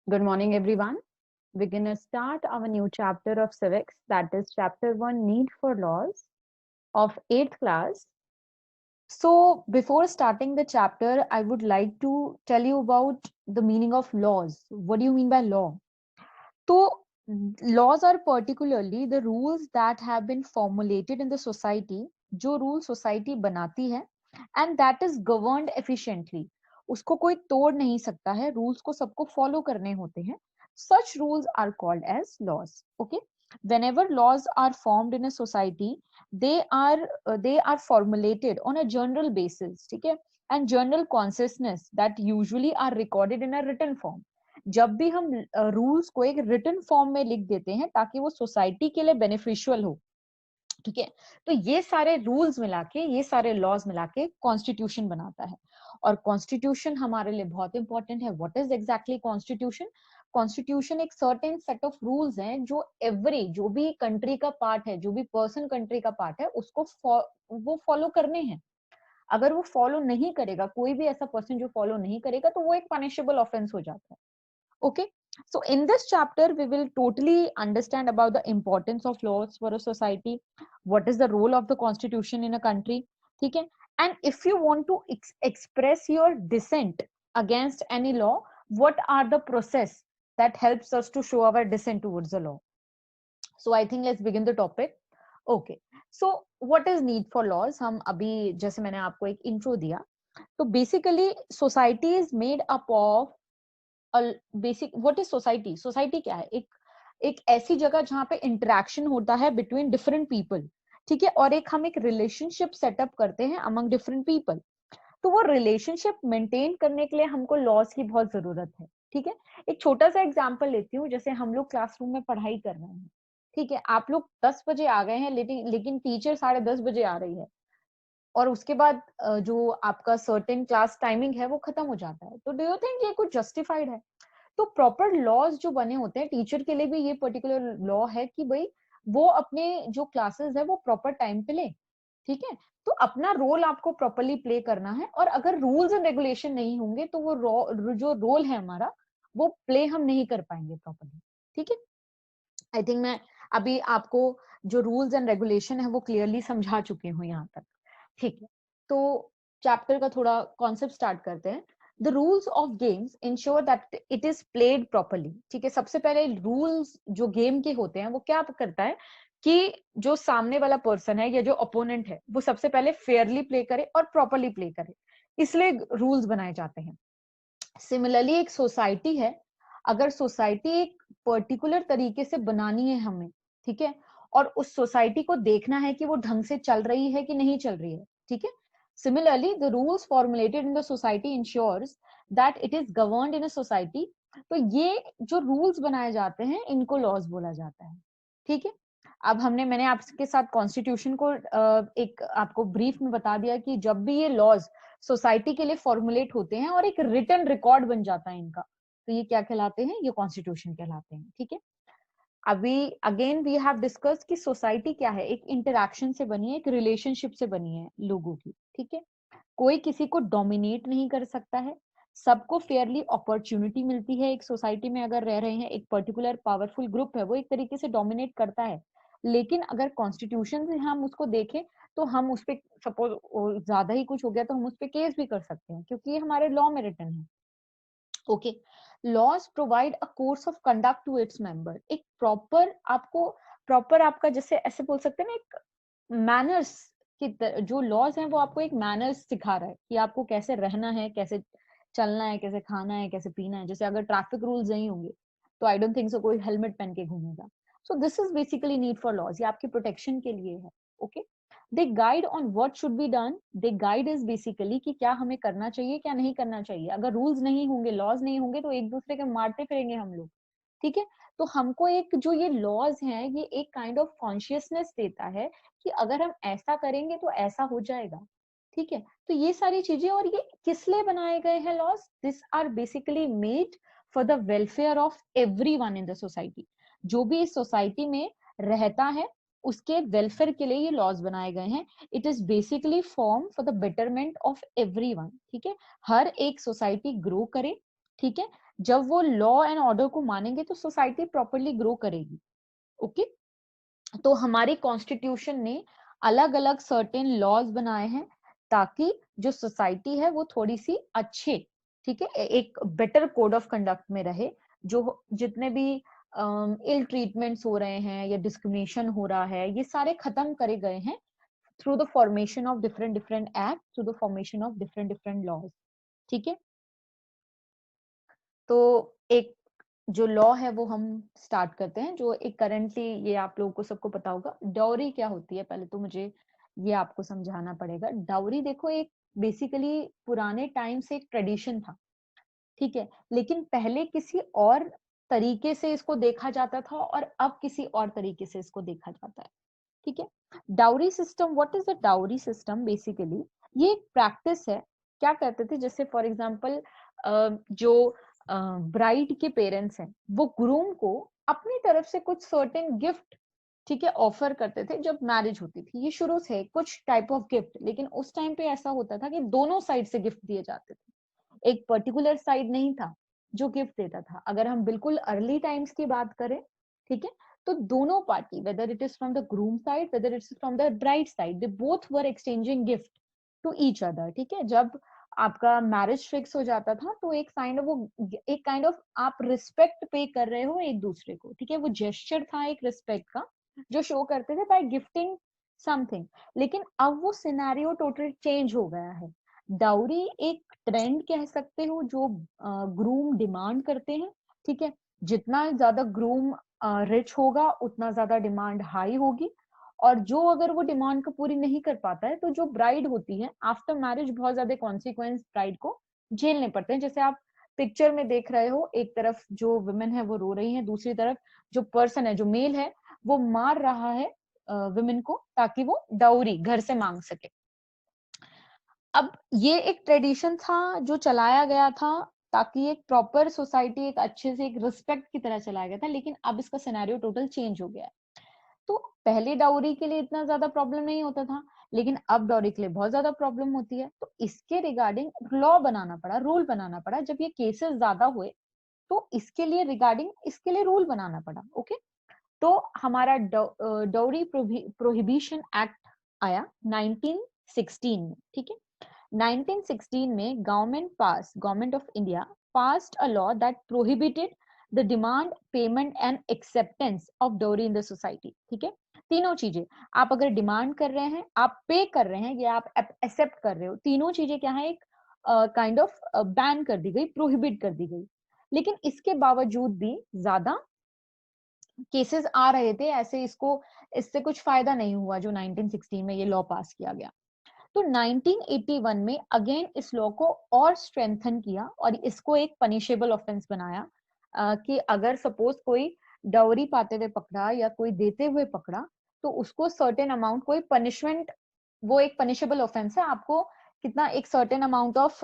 Good morning, everyone. We're going to start our new chapter of civics, that is chapter 1, Need for Laws of 8th class. So before starting the chapter, I would like to tell you about the meaning of laws. What do you mean by law? So laws are particularly the rules that have been formulated in the society, जो rule society बनाती है, and that is governed efficiently. उसको कोई तोड़ नहीं सकता है, rules को सबको follow करने होते हैं. Such rules are called as laws. Okay. Whenever laws are formed in a society, they are formulated on a general basis, ठीक है, and general consciousness that usually are recorded in a written form. जब भी हम rules को एक written form में लिख देते हैं ताकि वो सोसाइटी के लिए बेनिफिशियल हो, ठीक है, तो ये सारे रूल्स मिला के, ये सारे लॉज मिला के कॉन्स्टिट्यूशन बनाता है. और कॉन्स्टिट्यूशन हमारे लिए बहुत इंपॉर्टेंट है. What is exactly constitution? Constitution एक सर्टेन सेट ऑफ रूल्स हैं जो जो भी कंट्री का पार्ट है, जो भी पर्सन कंट्री का पार्ट है, उसको वो फॉलो करने हैं. अगर वो फॉलो नहीं करेगा, कोई भी ऐसा पर्सन जो फॉलो नहीं करेगा, तो वो एक पनिशेबल ऑफेंस हो जाता है. Okay, so in this chapter, we will totally understand about the importance of laws for a society, what is the role of the constitution in a country, ठीक है? And if you want to express your dissent against any law, what are the process that helps us to show our dissent towards the law? So I think let's begin the topic. Okay, so what is need for laws? हम अभी जैसे मैंने आपको एक intro दिया, तो basically society is made up of basic. What is society? Society क्या है? एक ऐसी जगह जहां पे इंटरेक्शन होता है बिटवीन डिफरेंट पीपल, ठीक है, और हम एक रिलेशनशिप सेटअप करते हैं अमंग डिफरेंट पीपल. तो वो रिलेशनशिप मेंटेन करने के लिए हमको लॉज की बहुत जरूरत है, ठीक है. एक छोटा सा एग्जांपल लेती हूँ. जैसे हम लोग क्लासरूम में पढ़ाई कर रहे हैं, ठीक है, आप लोग 10 बजे आ गए हैं, लेकिन टीचर 10:30 बजे आ रही है, और उसके बाद जो आपका सर्टेन क्लास टाइमिंग है वो खत्म हो जाता है. तो डू यू थिंक ये कुछ जस्टिफाइड है? तो प्रॉपर लॉज जो बने होते हैं, टीचर के लिए भी ये पर्टिकुलर लॉ है कि भाई वो अपने जो क्लासेस है वो प्रॉपर टाइम पे ले, ठीक है. तो अपना रोल आपको प्रॉपरली प्ले करना है, और अगर रूल्स एंड रेगुलेशन नहीं होंगे तो वो जो रोल है हमारा, वो प्ले हम नहीं कर पाएंगे प्रॉपरली, ठीक है. आई थिंक मैं अभी आपको जो रूल्स एंड रेगुलेशन है वो क्लियरली समझा चुकी हूँ यहाँ तक, ठीक है. तो चैप्टर का थोड़ा कॉन्सेप्ट स्टार्ट करते हैं. The rules of games ensure that it is played properly, ठीक है. सबसे पहले रूल्स जो गेम के होते हैं वो क्या करता है कि जो सामने वाला पर्सन है या जो अपोनेंट है वो सबसे पहले फेयरली प्ले करे और प्रॉपरली प्ले करे, इसलिए रूल्स बनाए जाते हैं. सिमिलरली एक सोसाइटी है, अगर सोसाइटी एक पर्टिकुलर तरीके से बनानी है हमें, ठीक है, और उस सोसाइटी को देखना है कि वो ढंग से चल रही है कि नहीं चल रही है, ठीक है. Similarly the rules formulated in the society ensures that it is governed in a society. तो ये जो रूल्स बनाए जाते हैं इनको लॉज बोला जाता है, ठीक है. अब मैंने आपके साथ कॉन्स्टिट्यूशन को एक आपको ब्रीफ में बता दिया कि जब भी ये लॉज सोसाइटी के लिए फॉर्मुलेट होते हैं और एक रिटन रिकॉर्ड बन जाता है इनका, तो ये क्या कहलाते हैं? ये कॉन्स्टिट्यूशन कहलाते हैं, ठीक है. अभी अगेन वी हैव डिस्कस कि सोसाइटी क्या है? एक इंटरैक्शन से बनी है, एक रिलेशनशिप से बनी है लोगों की, ठीक है. कोई किसी को डोमिनेट नहीं कर सकता है, सबको फेयरली अपॉर्चुनिटी मिलती है. एक सोसाइटी में अगर रह रहे हैं, एक पर्टिकुलर पावरफुल ग्रुप है, वो एक तरीके से डोमिनेट करता है, लेकिन अगर कॉन्स्टिट्यूशन से हम उसको देखें तो हम उस पे सपोज ज्यादा ही कुछ हो गया तो हम उस पे केस भी कर सकते हैं, क्योंकि ये हमारे लॉ में रिटन है. Okay, laws provide a course of conduct to its member. एक प्रॉपर आपका जैसे ऐसे बोल सकते हैं ना, एक मैनर्स जो लॉज हैं वो आपको एक मैनर्स सिखा रहा है कि आपको कैसे रहना है, कैसे चलना है, कैसे खाना है, कैसे पीना है. जैसे अगर ट्रैफिक रूल्स नहीं होंगे तो आई डोंट थिंक सो कोई हेलमेट पहन के घूमेगा. So this is basically need for laws. ये आपकी प्रोटेक्शन के लिए है. Okay, they guide on what should be done. They guide is basically कि क्या हमें करना चाहिए, क्या नहीं करना चाहिए. अगर रूल्स नहीं होंगे, लॉज नहीं होंगे, तो एक दूसरे के मारते फिरेंगे हम लोग, ठीक है. तो हमको एक जो ये लॉज हैं ये एक काइंड ऑफ कॉन्शियसनेस देता है कि अगर हम ऐसा करेंगे तो ऐसा हो जाएगा, ठीक है. तो ये सारी चीजें, और ये किस लिए बनाए गए हैं laws? This are basically made for the welfare of everyone in the society. जो भी इस सोसाइटी में रहता है उसके वेलफेयर के लिए ये लॉज बनाए गए हैं. It is basically form for the betterment of everyone, ठीक है. हर एक सोसाइटी ग्रो करे, ठीक है. जब वो लॉ एंड ऑर्डर को मानेंगे तो सोसाइटी प्रॉपरली ग्रो करेगी। ओके, तो हमारी कॉन्स्टिट्यूशन ने अलग अलग सर्टेन लॉज बनाए हैं ताकि जो सोसाइटी है वो थोड़ी सी अच्छे, ठीक है, एक बेटर कोड ऑफ कंडक्ट में रहे। जो जितने भी इल ट्रीटमेंट्स हो रहे हैं या डिस्क्रिमिनेशन हो रहा है, ये सारे खत्म करे गए हैं through the formation of different different act, through the formation of different different laws. ठीक है, तो एक जो लॉ है वो हम स्टार्ट करते हैं, जो एक करंटली, ये आप लोगों को सबको पता होगा, डाउरी क्या होती है। पहले तो मुझे ये आपको समझाना पड़ेगा। डाउरी देखो एक बेसिकली पुराने टाइम से एक ट्रेडिशन था, ठीक है, लेकिन पहले किसी और तरीके से इसको देखा जाता था और अब किसी और तरीके से इसको देखा जाता है। ठीक है, dowry system, what is the dowry system? Basically ये एक प्रैक्टिस है। क्या कहते थे, जैसे फॉर एग्जांपल जो ब्राइड के पेरेंट्स हैं वो ग्रूम को अपनी तरफ से कुछ सर्टेन गिफ्ट, ठीक है, ऑफर करते थे जब मैरिज होती थी। ये शुरू से कुछ टाइप ऑफ गिफ्ट, लेकिन उस टाइम पे ऐसा होता था कि दोनों साइड से गिफ्ट दिए जाते थे, एक पर्टिकुलर साइड नहीं था जो गिफ्ट देता था। अगर हम बिल्कुल अर्ली टाइम्स की बात करें, ठीक है, तो दोनों party, whether it is from the groom side, whether it is from the bride side, they both were exchanging gift to each other. ठीक है, जब आपका मैरिज फिक्स हो जाता था तो एक काइंड ऑफ आप रिस्पेक्ट पे कर रहे हो एक दूसरे को। ठीक है, वो जेस्चर था एक रिस्पेक्ट का जो शो करते थे बाय गिफ्टिंग समथिंग। लेकिन अब वो सिनेरियो टोटल चेंज हो गया है। डाउरी एक ट्रेंड कह सकते हो जो ग्रूम डिमांड करते हैं। ठीक है, जितना ज्यादा ग्रूम रिच होगा उतना ज्यादा डिमांड हाई होगी, और जो अगर वो डिमांड को पूरी नहीं कर पाता है तो जो ब्राइड होती है आफ्टर मैरिज बहुत ज्यादा कॉन्सिक्वेंस ब्राइड को झेलने पड़ते हैं। जैसे आप पिक्चर में देख रहे हो, एक तरफ जो वुमेन है वो रो रही है, दूसरी तरफ जो पर्सन है, जो मेल है, वो मार रहा है वुमेन को ताकि वो डाउरी घर से मांग सके। अब ये एक ट्रेडिशन था जो चलाया गया था ताकि एक प्रॉपर सोसाइटी, एक अच्छे से एक रिस्पेक्ट की तरह चलाया गया था, लेकिन अब इसका सिनेरियो टोटल चेंज हो गया है। तो पहले डाउरी के लिए इतना ज्यादा प्रॉब्लम नहीं होता था, लेकिन अब डाउरी के लिए बहुत ज्यादा प्रॉब्लम होती है। तो इसके रिगार्डिंग लॉ बनाना पड़ा, रूल बनाना पड़ा। जब ये केसेस ज्यादा हुए तो इसके लिए रिगार्डिंग इसके लिए रूल बनाना पड़ा। ओके, तो हमारा डाउरी प्रोहिबिशन एक्ट आया 1916 में। ठीक है, 1916 में government of India passed a law that prohibited the demand, payment and acceptance of dowry in the society। ठीक है, तीनों चीजें, आप अगर डिमांड कर रहे हैं, आप पे कर रहे हैं, या आप एक्सेप्ट कर रहे हो, तीनों चीजें क्या है, एक काइंड ऑफ बैन कर दी गई, प्रोहिबिट कर दी गई। लेकिन इसके बावजूद भी ज्यादा केसेस आ रहे थे ऐसे, इससे कुछ फायदा नहीं हुआ जो 1916 में ये लॉ पास किया गया। तो 1981 में अगेन इस लॉ को और स्ट्रेंथन किया और इसको एक पनिशेबल ऑफेंस बनाया, कि अगर सपोज कोई डाउरी पाते हुए पकड़ा या कोई देते हुए पकड़ा तो उसको सर्टेन अमाउंट, कोई पनिशमेंट, वो एक पनिशेबल ऑफेंस है, आपको कितना, एक सर्टेन अमाउंट ऑफ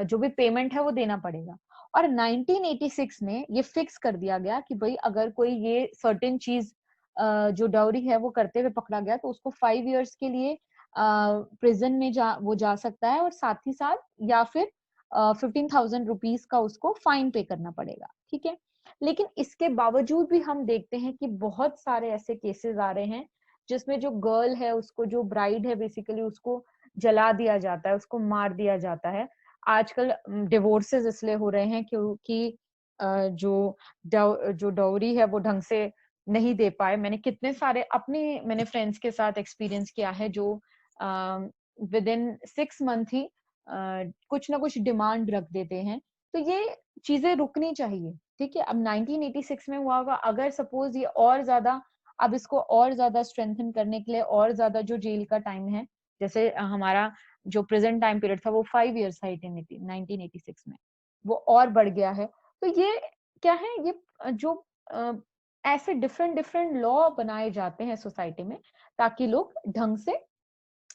जो भी पेमेंट है वो देना पड़ेगा। और 1986 में ये फिक्स कर दिया गया कि भाई अगर कोई ये सर्टेन चीज जो डाउरी है वो करते हुए पकड़ा गया तो उसको 5 इयर्स के लिए प्रिजन में वो जा सकता है, और साथ ही साथ या फिर 15,000 रुपीज का उसको फाइन पे करना पड़ेगा। ठीक है, लेकिन इसके बावजूद भी हम देखते हैं कि बहुत सारे ऐसे केसेस आ रहे हैं जिसमें जो गर्ल है उसको, जो ब्राइड है बेसिकली, उसको जला दिया जाता है, उसको मार दिया जाता है। आजकल डिवोर्सेस इसलिए हो रहे हैं क्योंकि जो डाउरी है वो ढंग से नहीं दे पाए। मैंने फ्रेंड्स के साथ एक्सपीरियंस किया है जो विद इन 6 मंथ ही कुछ ना कुछ डिमांड रख देते हैं। तो ये चीजें रुकनी चाहिए। ठीक है, अब 1986 में हुआ होगा, अगर सपोज ये और ज्यादा, अब इसको और ज्यादा स्ट्रेंथन करने के लिए और ज्यादा जो जेल का टाइम है, जैसे हमारा जो प्रेजेंट टाइम पीरियड था वो 5 इयर्स था 1986 में, वो और बढ़ गया है। तो ये क्या है, ये जो ऐसे डिफरेंट डिफरेंट लॉ बनाए जाते हैं सोसाइटी में ताकि लोग ढंग से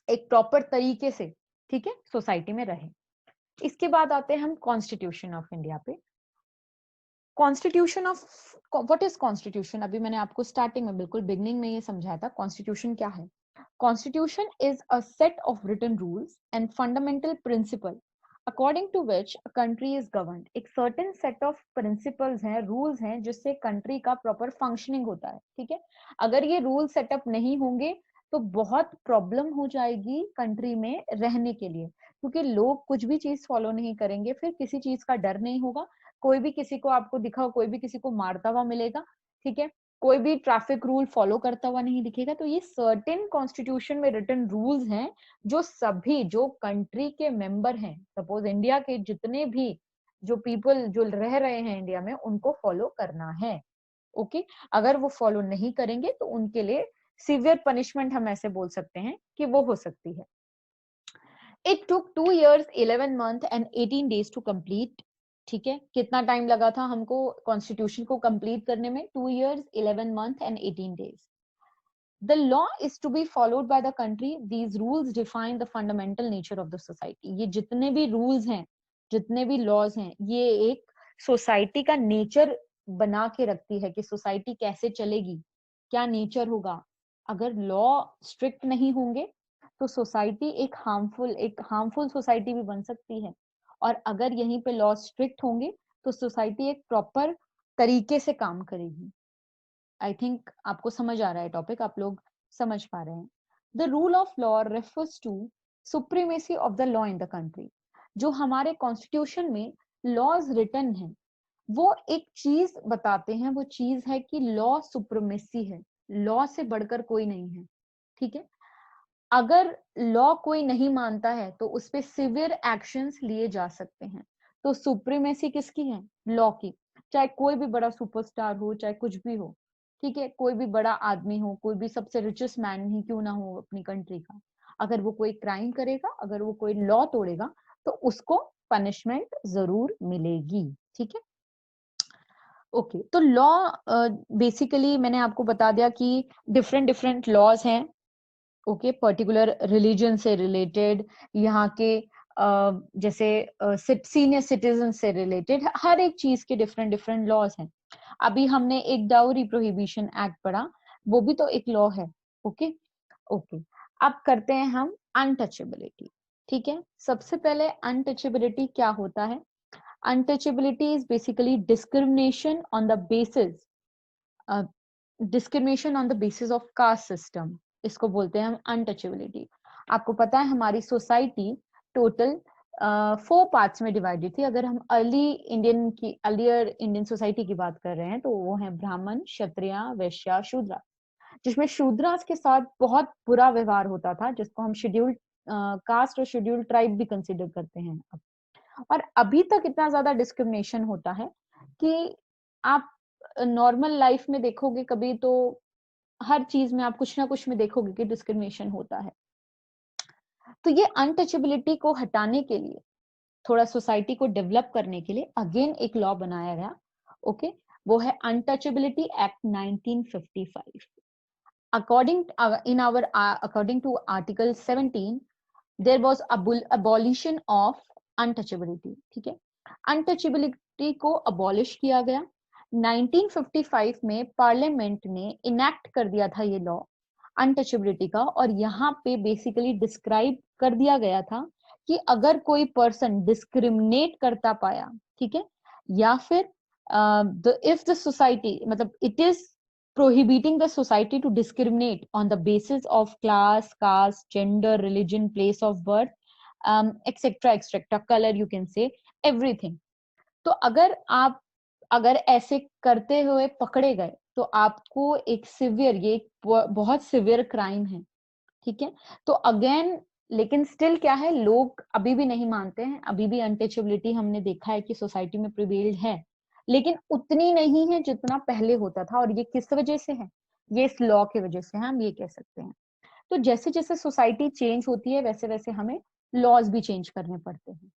एक प्रॉपर तरीके से, ठीक है, सोसाइटी में रहे। इसके बाद आते हैं हम कॉन्स्टिट्यूशन ऑफ इंडिया पे। Constitution of, what is constitution? अभी मैंने आपको स्टार्टिंग में, बिल्कुल बिगनिंग में ये समझाया था कॉन्स्टिट्यूशन क्या है। Constitution is a set of written rules and fundamental principle according to which a country is governed, एक सर्टेन सेट ऑफ प्रिंसिपल्स हैं, रूल्स हैं, जिससे कंट्री का प्रॉपर फंक्शनिंग होता है, ठीक है। अगर ये रूल सेटअप नहीं होंगे तो बहुत प्रॉब्लम हो जाएगी कंट्री में रहने के लिए, क्योंकि लोग कुछ भी चीज फॉलो नहीं करेंगे, फिर किसी चीज का डर नहीं होगा। कोई भी किसी को, आपको दिखा, कोई भी किसी को मारता हुआ मिलेगा, ठीक है, कोई भी ट्रैफिक रूल फॉलो करता हुआ नहीं दिखेगा। तो ये सर्टेन कॉन्स्टिट्यूशन में रिटन रूल्स हैं जो सभी जो कंट्री के मेंबर हैं, सपोज इंडिया के जितने भी जो पीपल जो रह रहे हैं इंडिया में, उनको फॉलो करना है। ओके, अगर वो फॉलो नहीं करेंगे तो उनके लिए सीवियर पनिशमेंट, हम ऐसे बोल सकते हैं कि वो हो सकती है। It took 2 years 11 month and 18 days to complete, ठीक है। कितना टाइम लगा था हमको कॉन्स्टिट्यूशन को कंप्लीट करने में? 2 years 11 month and 18 days. The law is to be followed by the country. These rules define the fundamental nature of the society. ये जितने भी रूल्स हैं, जितने भी लॉज हैं, ये एक सोसाइटी का नेचर बना के रखती है कि सोसाइटी कैसे चलेगी, क्या नेचर होगा। अगर लॉ स्ट्रिक्ट नहीं होंगे तो सोसाइटी एक हार्मफुल सोसाइटी भी बन सकती है। और अगर यहीं पे लॉ स्ट्रिक्ट होंगे तो सोसाइटी एक प्रॉपर तरीके से काम करेगी। आई थिंक आपको समझ आ रहा है टॉपिक, आप लोग समझ पा रहे हैं। The rule of law refers to supremacy of the law in the country. जो हमारे कॉन्स्टिट्यूशन में लॉज रिटन है, वो एक चीज बताते हैं, वो चीज है कि लॉ सुप्रीमेसी है, लॉ से बढ़कर कोई नहीं है, ठीक है। अगर लॉ कोई नहीं मानता है तो उस पे सिवियर एक्शंस लिए जा सकते हैं। तो सुप्रीमेसी किसकी है? लॉ की। चाहे कोई भी बड़ा सुपरस्टार हो, चाहे कुछ भी हो, ठीक है, कोई भी बड़ा आदमी हो, कोई भी सबसे रिचेस्ट मैन ही क्यों ना हो अपनी कंट्री का, अगर वो कोई क्राइम करेगा, अगर वो कोई लॉ तोड़ेगा, तो उसको पनिशमेंट जरूर मिलेगी, ठीक है। ओके, तो लॉ बेसिकली मैंने आपको बता दिया कि डिफरेंट डिफरेंट लॉज हैं, ओके, पर्टिकुलर रिलीजन से रिलेटेड, यहाँ के जैसे सीनियर सिटीजन से रिलेटेड, हर एक चीज के डिफरेंट डिफरेंट लॉज हैं। अभी हमने एक डाउरी प्रोहिबिशन एक्ट पढ़ा, वो भी तो एक लॉ है, ओके। ओके, अब करते हैं हम अनटचेबिलिटी, ठीक है। सबसे पहले अनटचेबिलिटी क्या होता है? Untouchability is basically discrimination on the basis of caste system, इसको बोलते हैं हम अनटचेबिलिटी। आपको पता है हमारी सोसाइटी टोटल 4 पार्ट्स में डिवाइडेड थी। अगर हम अर्लियर इंडियन सोसाइटी की बात कर रहे हैं तो वो है ब्राह्मण, क्षत्रिय, वैश्य, शूद्र, जिसमें शूद्रास के साथ बहुत बुरा व्यवहार होता था, जिसको हम शेड्यूल्ड कास्ट और शेड्यूल्ड ट्राइब भी कंसिडर करते हैं अब। और अभी तक इतना ज्यादा डिस्क्रिमिनेशन होता है कि आप नॉर्मल लाइफ में देखोगे कभी तो हर चीज में आप कुछ ना कुछ में देखोगे कि डिस्क्रिमिनेशन होता है। तो ये अनटचेबिलिटी को हटाने के लिए, थोड़ा सोसाइटी को डेवलप करने के लिए अगेन एक लॉ बनाया गया, ओके, वो है untouchability act 1955। According to Article 17, there was abolition of untouchability, ठीक है। अनटचेबिलिटी को अबॉलिश किया गया 1955 में, पार्लियामेंट ने इनेक्ट कर दिया था ये लॉ अनटचेबिलिटी का। और यहाँ पे बेसिकली डिस्क्राइब कर दिया गया था कि अगर कोई पर्सन डिस्क्रिमिनेट करता पाया, ठीक है, या फिर इफ द सोसाइटी, मतलब it is prohibiting the society to discriminate on the basis of class, caste, gender, religion, place of birth, etc., etc., color, you can say everything. तो अगर ऐसे करते हुए पकड़े गए तो आपको एक सिवियर, ये एक बहुत सिवियर क्राइम है, ठीक है। तो अगेन, लेकिन स्टिल क्या है, लोग अभी भी नहीं मानते हैं, अभी भी अनटचेबिलिटी हमने देखा है कि सोसाइटी में प्रिवेल्ड है, लेकिन उतनी नहीं है जितना पहले होता था। और ये किस वजह से है? ये इस लॉ की वजह से है, हम ये कह सकते हैं। तो जैसे जैसे सोसाइटी चेंज होती है वैसे वैसे हमें लॉज भी चेंज करने पड़ते हैं।